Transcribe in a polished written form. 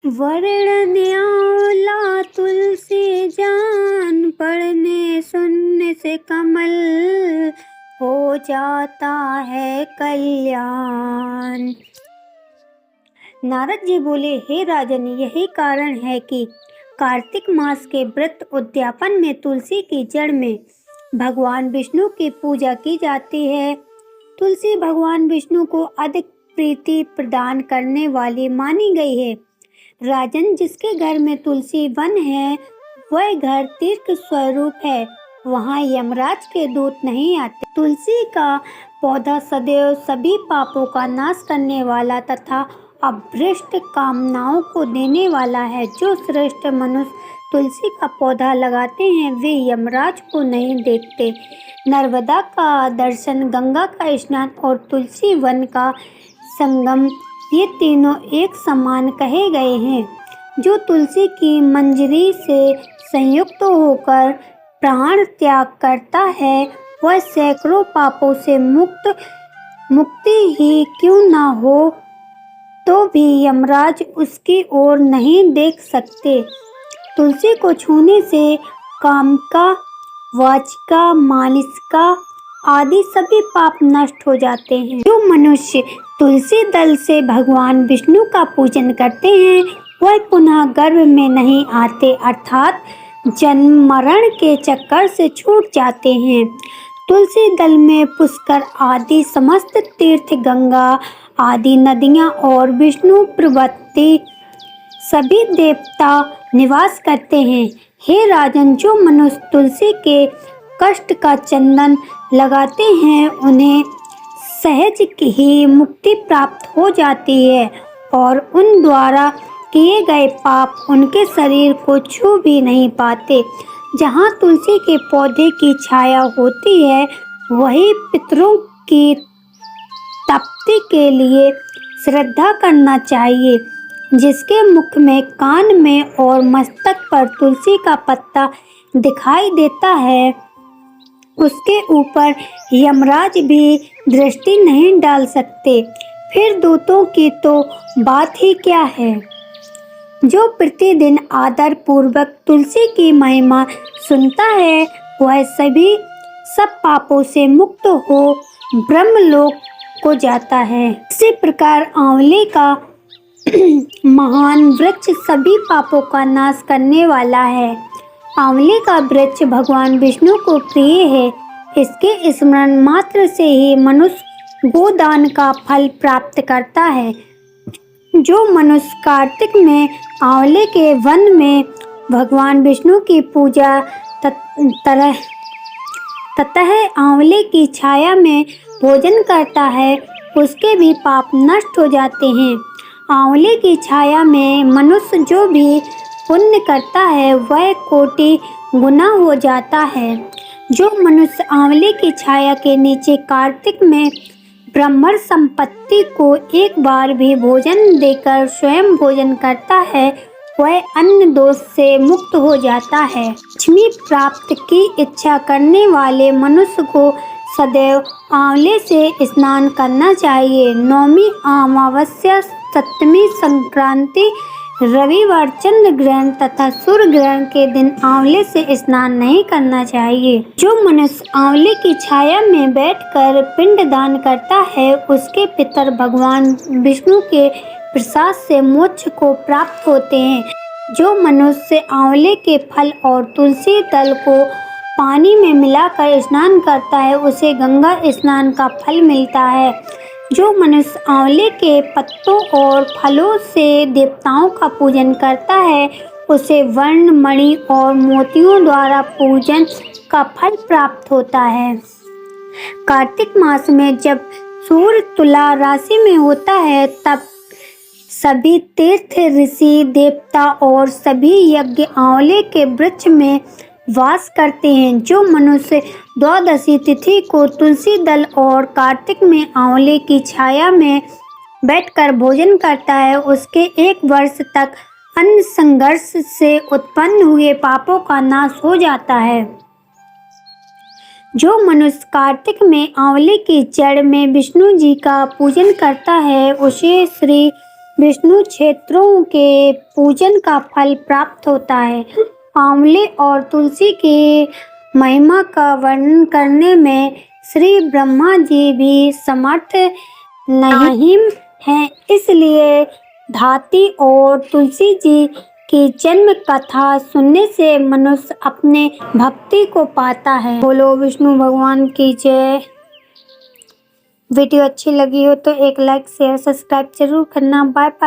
वर्ण न्याला तुलसी जान, पढ़ने सुनने से कमल हो जाता है कल्याण। नारद जी बोले, हे राजन, यही कारण है कि कार्तिक मास के व्रत उद्यापन में तुलसी की जड़ में भगवान विष्णु की पूजा की जाती है। तुलसी भगवान विष्णु को अधिक प्रीति प्रदान करने वाली मानी गई है। राजन, जिसके घर में तुलसी वन है वह घर तीर्थ स्वरूप है, वहाँ यमराज के दूत नहीं आते। तुलसी का पौधा सदैव सभी पापों का नाश करने वाला तथा अभीष्ट कामनाओं को देने वाला है। जो श्रेष्ठ मनुष्य तुलसी का पौधा लगाते हैं वे यमराज को नहीं देखते। नर्मदा का दर्शन, गंगा का स्नान और तुलसी वन का संगम, ये तीनों एक समान कहे गए हैं। जो तुलसी की मंजरी से संयुक्त होकर प्राण त्याग करता है वह सैकड़ों पापों से मुक्ति ही क्यों न हो तो भी यमराज उसकी ओर नहीं देख सकते। तुलसी को छूने से कामिका, वाचिका, मानसिका आदि सभी पाप नष्ट हो जाते हैं। जो मनुष्य तुलसी दल से भगवान विष्णु का पूजन करते हैं वह पुनः गर्भ में नहीं आते, अर्थात जन्म मरण के चक्कर से छूट जाते हैं। तुलसी दल में पुष्कर आदि समस्त तीर्थ, गंगा आदि नदियां और विष्णु प्रवृत्ति सभी देवता निवास करते हैं। हे राजन, जो मनुष्य तुलसी के कष्ट का चंदन लगाते हैं उन्हें सहज ही मुक्ति प्राप्त हो जाती है और उन द्वारा किए गए पाप उनके शरीर को छू भी नहीं पाते। जहाँ तुलसी के पौधे की छाया होती है वही पितरों की तृप्ति के लिए श्रद्धा करना चाहिए। जिसके मुख में, कान में और मस्तक पर तुलसी का पत्ता दिखाई देता है उसके ऊपर यमराज भी दृष्टि नहीं डाल सकते। फिर दूतों की तो बात ही क्या है। जो प्रतिदिन आदर पूर्वक तुलसी की महिमा सुनता है वह सब पापों से मुक्त हो ब्रह्मलोक को जाता है। इसी प्रकार आंवले का महान वृक्ष सभी पापों का नाश करने वाला है। आंवले का वृक्ष भगवान विष्णु को प्रिय है। इसके स्मरण मात्र से ही मनुष्य गोदान का फल प्राप्त करता है। जो मनुष्य कार्तिक में आंवले के वन में भगवान विष्णु की पूजा ततः आंवले की छाया में भोजन करता है उसके भी पाप नष्ट हो जाते हैं। आंवले की छाया में मनुष्य जो भी पुण्य करता है वह कोटि गुना हो जाता है। जो मनुष्य आंवले की छाया के नीचे कार्तिक में ब्राह्मण संपत्ति को एक बार भी भोजन देकर स्वयं भोजन करता है वह अन्न दोष से मुक्त हो जाता है। लक्ष्मी प्राप्त की इच्छा करने वाले मनुष्य को सदैव आंवले से स्नान करना चाहिए। नौमी अमावस्या, सप्तमी, संक्रांति, रविवार, चंद्र ग्रहण तथा सूर्य ग्रहण के दिन आंवले से स्नान नहीं करना चाहिए। जो मनुष्य आंवले की छाया में बैठकर पिंडदान करता है उसके पितर भगवान विष्णु के प्रसाद से मोक्ष को प्राप्त होते हैं। जो मनुष्य आंवले के फल और तुलसी दल को पानी में मिलाकर स्नान करता है उसे गंगा स्नान का फल मिलता है। जो मनुष्य आंवले के पत्तों और फलों से देवताओं का पूजन करता है उसे वर्ण, मणि और मोतियों द्वारा पूजन का फल प्राप्त होता है। कार्तिक मास में जब सूर्य तुला राशि में होता है तब सभी तीर्थ, ऋषि, देवता और सभी यज्ञ आंवले के वृक्ष में वास करते हैं। जो मनुष्य द्वादशी तिथि को तुलसी दल और कार्तिक में आंवले की छाया में बैठकर भोजन करता है उसके 1 वर्ष तक अन्न संघर्ष से उत्पन्न हुए पापों का नाश हो जाता है। जो मनुष्य कार्तिक में आंवले की जड़ में विष्णु जी का पूजन करता है उसे श्री विष्णु क्षेत्रों के पूजन का फल प्राप्त होता है। आंवले और तुलसी की महिमा का वर्णन करने में श्री ब्रह्मा जी भी समर्थ नहीं हैं, इसलिए धाती और तुलसी जी की जन्म कथा सुनने से मनुष्य अपने भक्ति को पाता है। बोलो विष्णु भगवान की जय। वीडियो अच्छी लगी हो तो एक लाइक शेयर सब्सक्राइब जरूर करना। Bye bye.